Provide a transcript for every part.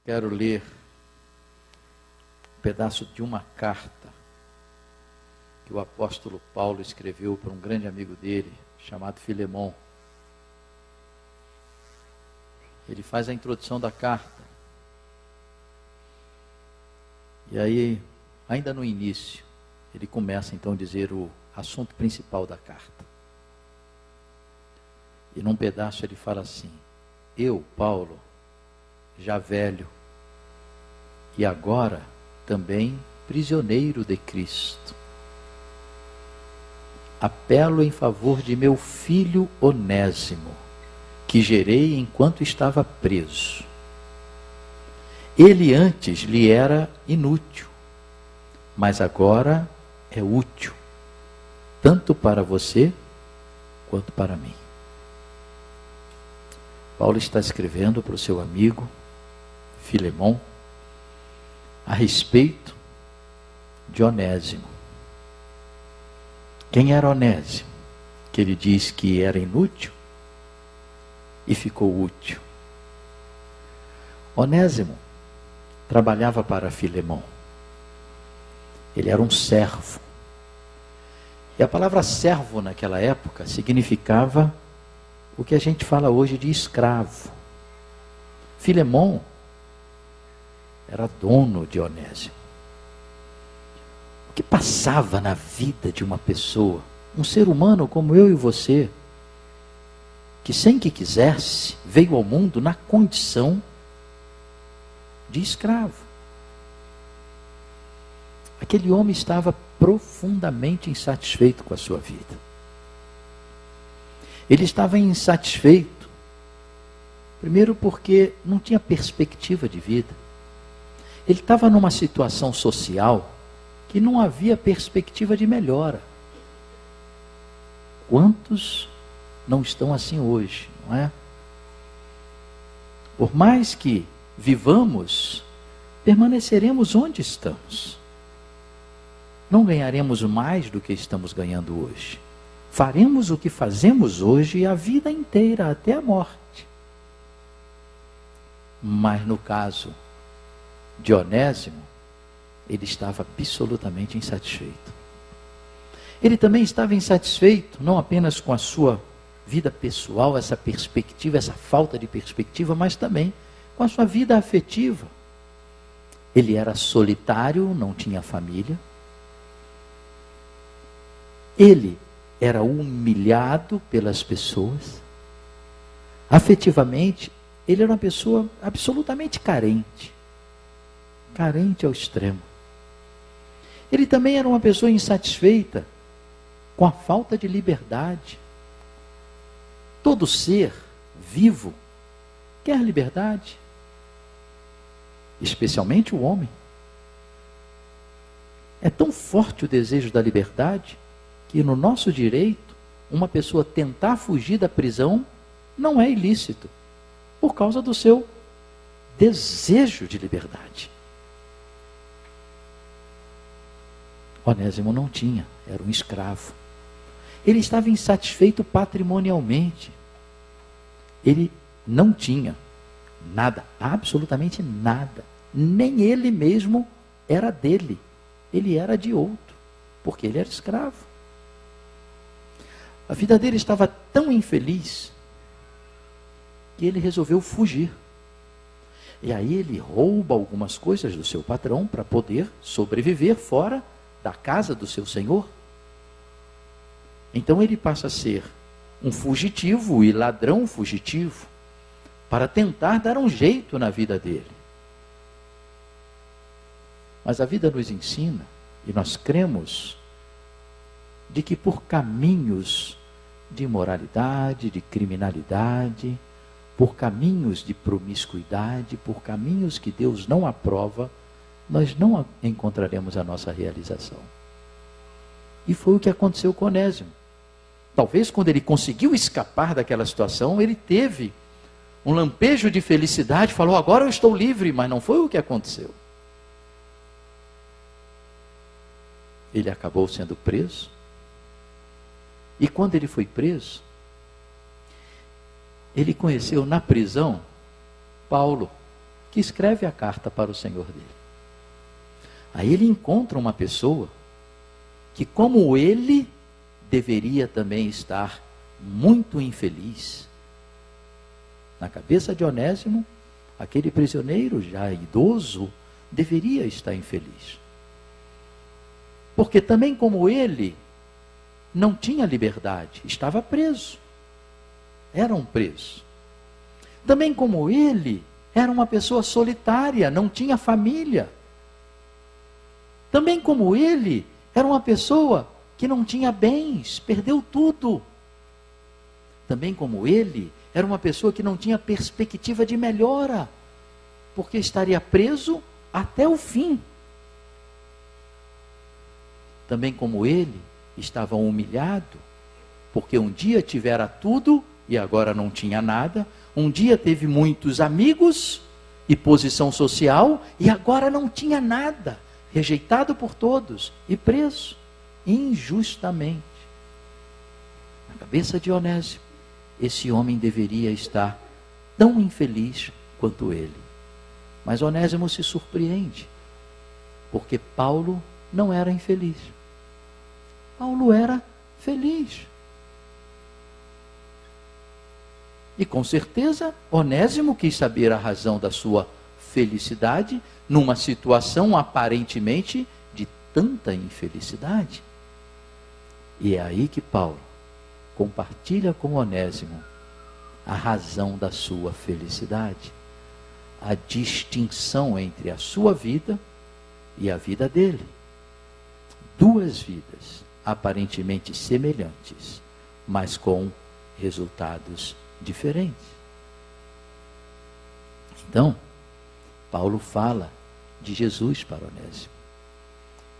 Quero ler um pedaço de uma carta que o apóstolo Paulo escreveu para um grande amigo dele, chamado Filemão. Ele faz a introdução da carta. E aí, ainda no início, ele começa então a dizer o assunto principal da carta. E num pedaço ele fala assim: eu, Paulo, já velho, e agora também prisioneiro de Cristo, apelo em favor de meu filho Onésimo, que gerei enquanto estava preso. Ele antes lhe era inútil, mas agora é útil, tanto para você quanto para mim. Paulo está escrevendo para o seu amigo Filemão a respeito de Onésimo. Quem era Onésimo? Que ele diz que era inútil e ficou útil. Onésimo trabalhava para Filemão. Ele era um servo. E a palavra servo naquela época significava o que a gente fala hoje de escravo. Filemão era dono de Onésimo. O que passava na vida de uma pessoa, um ser humano como eu e você, que sem que quisesse, veio ao mundo na condição de escravo. Aquele homem estava profundamente insatisfeito com a sua vida. Ele estava insatisfeito, primeiro porque não tinha perspectiva de vida. Ele estava numa situação social que não havia perspectiva de melhora. Quantos não estão assim hoje, não é? Por mais que vivamos, permaneceremos onde estamos. Não ganharemos mais do que estamos ganhando hoje. Faremos o que fazemos hoje a vida inteira, até a morte. Mas no caso de Onésimo, ele estava absolutamente insatisfeito. Ele também estava insatisfeito, não apenas com a sua vida pessoal, essa perspectiva, essa falta de perspectiva, mas também com a sua vida afetiva. Ele era solitário, não tinha família. Ele era humilhado pelas pessoas. Afetivamente, ele era uma pessoa absolutamente carente. Carente ao extremo. Ele também era uma pessoa insatisfeita com a falta de liberdade. Todo ser vivo quer liberdade. Especialmente o homem. É tão forte o desejo da liberdade que no nosso direito, uma pessoa tentar fugir da prisão não é ilícito, por causa do seu desejo de liberdade. Onésimo não tinha, era um escravo. Ele estava insatisfeito patrimonialmente. Ele não tinha nada, absolutamente nada. Nem ele mesmo era dele. Ele era de outro, porque ele era escravo. A vida dele estava tão infeliz que ele resolveu fugir. E aí ele rouba algumas coisas do seu patrão para poder sobreviver fora da casa do seu senhor. Então ele passa a ser um fugitivo e ladrão fugitivo para tentar dar um jeito na vida dele. Mas a vida nos ensina, e nós cremos, de que por caminhos de imoralidade, de criminalidade, por caminhos de promiscuidade, por caminhos que Deus não aprova, nós não encontraremos a nossa realização. E foi o que aconteceu com Onésimo. Talvez quando ele conseguiu escapar daquela situação, ele teve um lampejo de felicidade, falou, agora eu estou livre, mas não foi o que aconteceu. Ele acabou sendo preso. E quando ele foi preso, ele conheceu na prisão Paulo, que escreve a carta para o Senhor dele. Aí ele encontra uma pessoa que, como ele, deveria também estar muito infeliz. Na cabeça de Onésimo, aquele prisioneiro já idoso deveria estar infeliz. Porque também como ele, não tinha liberdade, estava preso. Era um preso. Também como ele, era uma pessoa solitária, não tinha família. Também como ele, era uma pessoa que não tinha bens, perdeu tudo. Também como ele, era uma pessoa que não tinha perspectiva de melhora, porque estaria preso até o fim. Também como ele, estava humilhado, porque um dia tivera tudo e agora não tinha nada. Um dia teve muitos amigos e posição social e agora não tinha nada. Rejeitado por todos e preso injustamente. Na cabeça de Onésimo, esse homem deveria estar tão infeliz quanto ele. Mas Onésimo se surpreende, porque Paulo não era infeliz. Paulo era feliz. E com certeza, Onésimo quis saber a razão da sua felicidade numa situação aparentemente de tanta infelicidade. E é aí que Paulo compartilha com Onésimo a razão da sua felicidade, a distinção entre a sua vida e a vida dele. Duas vidas aparentemente semelhantes, mas com resultados diferentes. Então, Paulo fala de Jesus para Onésimo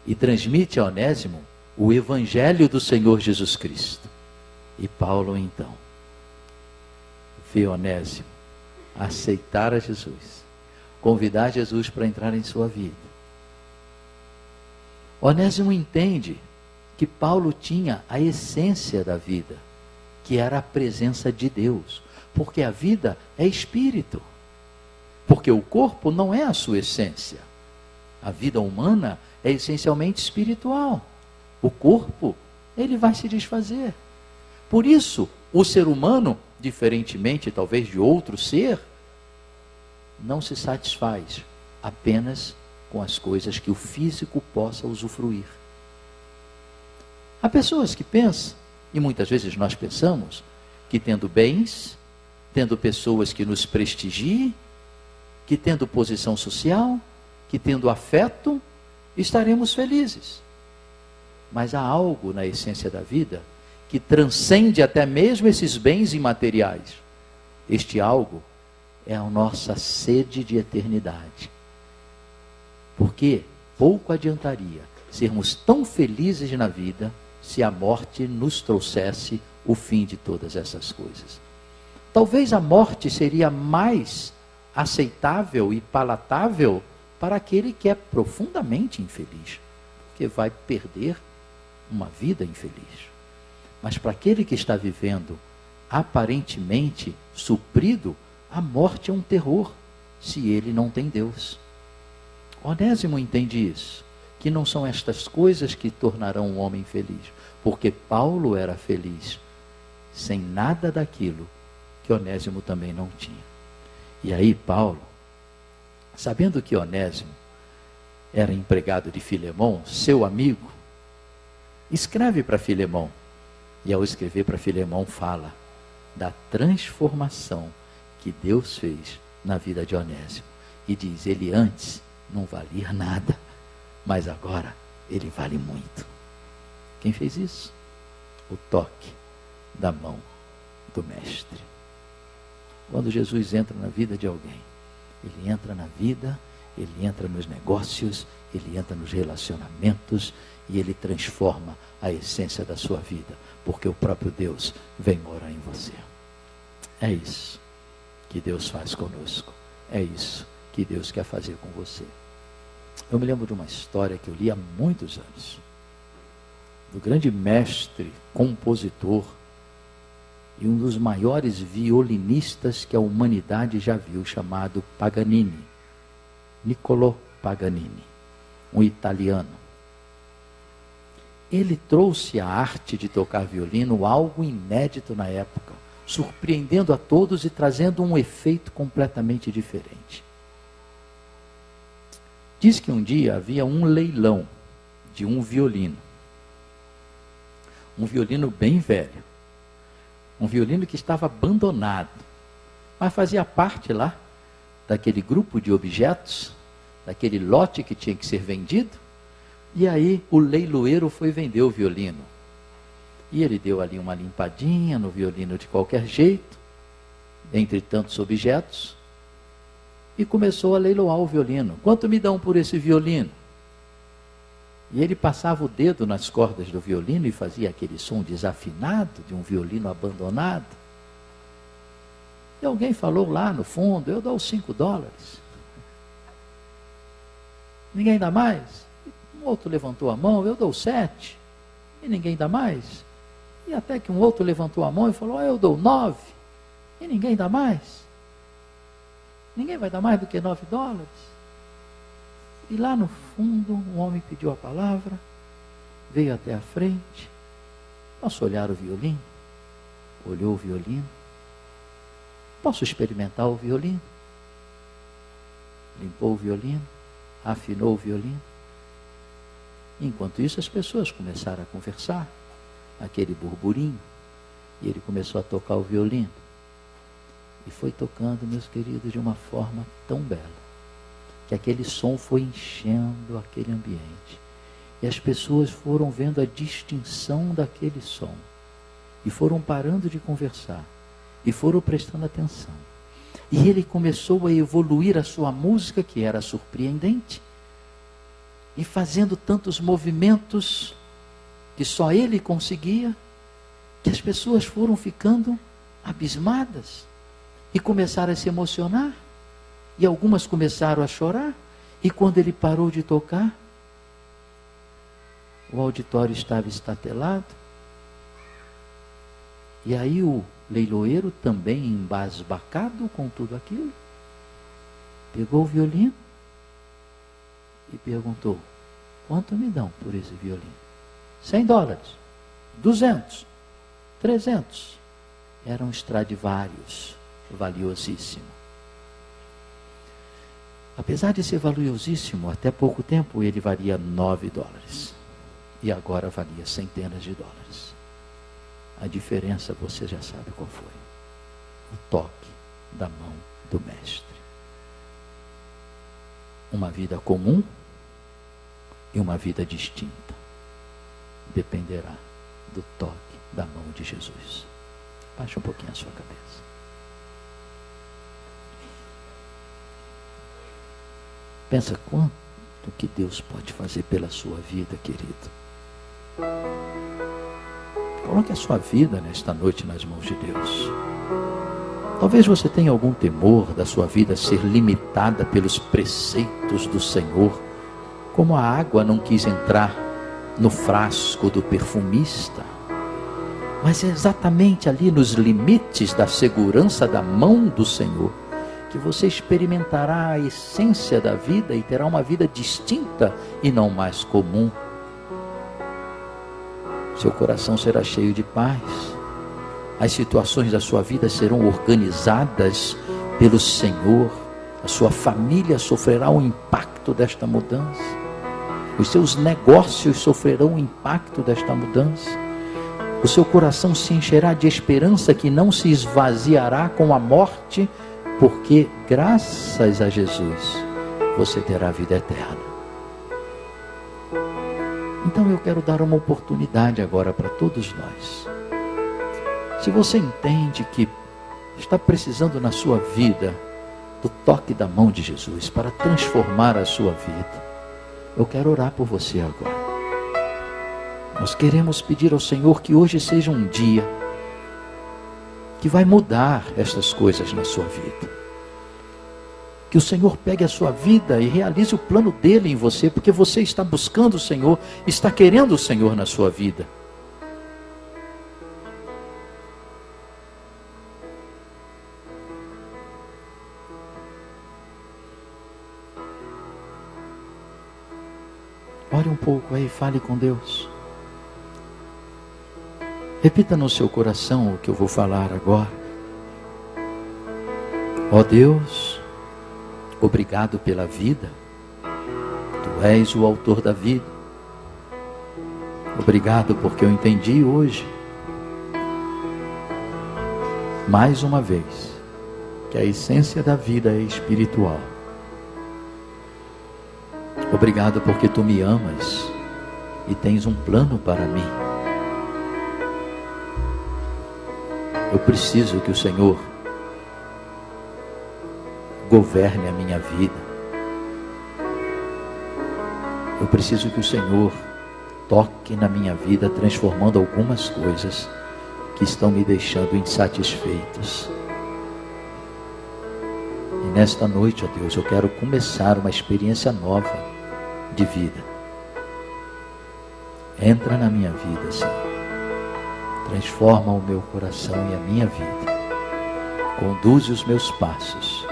e transmite a Onésimo o evangelho do Senhor Jesus Cristo. E Paulo então vê Onésimo aceitar a Jesus, convidar Jesus para entrar em sua vida. Onésimo entende que Paulo tinha a essência da vida, que era a presença de Deus, porque a vida é espírito, porque o corpo não é a sua essência. A vida humana é essencialmente espiritual. O corpo, ele vai se desfazer. Por isso, o ser humano, diferentemente talvez de outro ser, não se satisfaz apenas com as coisas que o físico possa usufruir. Há pessoas que pensam, e muitas vezes nós pensamos, que tendo bens, tendo pessoas que nos prestigiem, que tendo posição social, que tendo afeto, estaremos felizes. Mas há algo na essência da vida que transcende até mesmo esses bens imateriais. Este algo é a nossa sede de eternidade. Porque pouco adiantaria sermos tão felizes na vida se a morte nos trouxesse o fim de todas essas coisas. Talvez a morte seria mais aceitável e palatável para aquele que é profundamente infeliz, porque vai perder uma vida infeliz. Mas para aquele que está vivendo aparentemente suprido, a morte é um terror, se ele não tem Deus. Onésimo entende isso, que não são estas coisas que tornarão um homem feliz, porque Paulo era feliz sem nada daquilo que Onésimo também não tinha. E aí Paulo, sabendo que Onésimo era empregado de Filemão, seu amigo, escreve para Filemão. E ao escrever para Filemão fala da transformação que Deus fez na vida de Onésimo. E diz, ele antes não valia nada, mas agora ele vale muito. Quem fez isso? O toque da mão do mestre. Quando Jesus entra na vida de alguém, ele entra na vida, ele entra nos negócios, ele entra nos relacionamentos e ele transforma a essência da sua vida, porque o próprio Deus vem morar em você. É isso que Deus faz conosco. É isso que Deus quer fazer com você. Eu me lembro de uma história que eu li há muitos anos, do grande mestre, compositor e um dos maiores violinistas que a humanidade já viu, chamado Paganini. Niccolò Paganini, um italiano. Ele trouxe à arte de tocar violino algo inédito na época, surpreendendo a todos e trazendo um efeito completamente diferente. Diz que um dia havia um leilão de um violino bem velho, um violino que estava abandonado, mas fazia parte lá daquele grupo de objetos, daquele lote que tinha que ser vendido. E aí o leiloeiro foi vender o violino. E ele deu ali uma limpadinha no violino de qualquer jeito, entre tantos objetos, e começou a leiloar o violino. Quanto me dão por esse violino? E ele passava o dedo nas cordas do violino e fazia aquele som desafinado de um violino abandonado. E alguém falou lá no fundo: eu dou $5. Ninguém dá mais? Um outro levantou a mão: eu dou 7. E ninguém dá mais? E até que um outro levantou a mão e falou: eu dou 9. E ninguém dá mais? Ninguém vai dar mais do que $9. E lá no fundo, um homem pediu a palavra, veio até a frente. Posso olhar o violino? Olhou o violino. Posso experimentar o violino? Limpou o violino, afinou o violino. Enquanto isso, as pessoas começaram a conversar, aquele burburinho, e ele começou a tocar o violino. E foi tocando, meus queridos, de uma forma tão bela, que aquele som foi enchendo aquele ambiente. E as pessoas foram vendo a distinção daquele som. E foram parando de conversar. E foram prestando atenção. E ele começou a evoluir a sua música, que era surpreendente. E fazendo tantos movimentos que só ele conseguia, que as pessoas foram ficando abismadas. E começaram a se emocionar. E algumas começaram a chorar. E quando ele parou de tocar, o auditório estava estatelado. E aí o leiloeiro, também embasbacado com tudo aquilo, pegou o violino e perguntou: quanto me dão por esse violino? $100, 200, 300. Era um Stradivarius, valiosíssimo. Apesar de ser valiosíssimo, até pouco tempo ele valia $9. E agora valia centenas de dólares. A diferença você já sabe qual foi. O toque da mão do mestre. Uma vida comum e uma vida distinta dependerá do toque da mão de Jesus. Baixe um pouquinho a sua cabeça. Pensa quanto que Deus pode fazer pela sua vida, querido. Coloque a sua vida nesta noite nas mãos de Deus. Talvez você tenha algum temor da sua vida ser limitada pelos preceitos do Senhor, como a água não quis entrar no frasco do perfumista. Mas é exatamente ali nos limites da segurança da mão do Senhor que você experimentará a essência da vida e terá uma vida distinta e não mais comum. Seu coração será cheio de paz. As situações da sua vida serão organizadas pelo Senhor. A sua família sofrerá o impacto desta mudança. Os seus negócios sofrerão o impacto desta mudança. O seu coração se encherá de esperança que não se esvaziará com a morte, porque graças a Jesus você terá vida eterna. Então eu quero dar uma oportunidade agora para todos nós. Se você entende que está precisando na sua vida do toque da mão de Jesus para transformar a sua vida, eu quero orar por você agora. Nós queremos pedir ao Senhor que hoje seja um dia que vai mudar estas coisas na sua vida. Que o Senhor pegue a sua vida e realize o plano dele em você, porque você está buscando o Senhor, está querendo o Senhor na sua vida. Ore um pouco aí, fale com Deus. Repita no seu coração o que eu vou falar agora. Ó Deus, obrigado pela vida. Tu és o autor da vida. Obrigado porque eu entendi hoje, mais uma vez, que a essência da vida é espiritual. Obrigado porque tu me amas e tens um plano para mim. Eu preciso que o Senhor governe a minha vida. Eu preciso que o Senhor toque na minha vida, transformando algumas coisas que estão me deixando insatisfeitos. E nesta noite, ó Deus, eu quero começar uma experiência nova de vida. Entra na minha vida, Senhor. Transforma o meu coração e a minha vida. Conduze os meus passos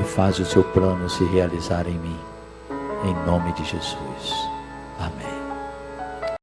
e faz o seu plano se realizar em mim. Em nome de Jesus. Amém.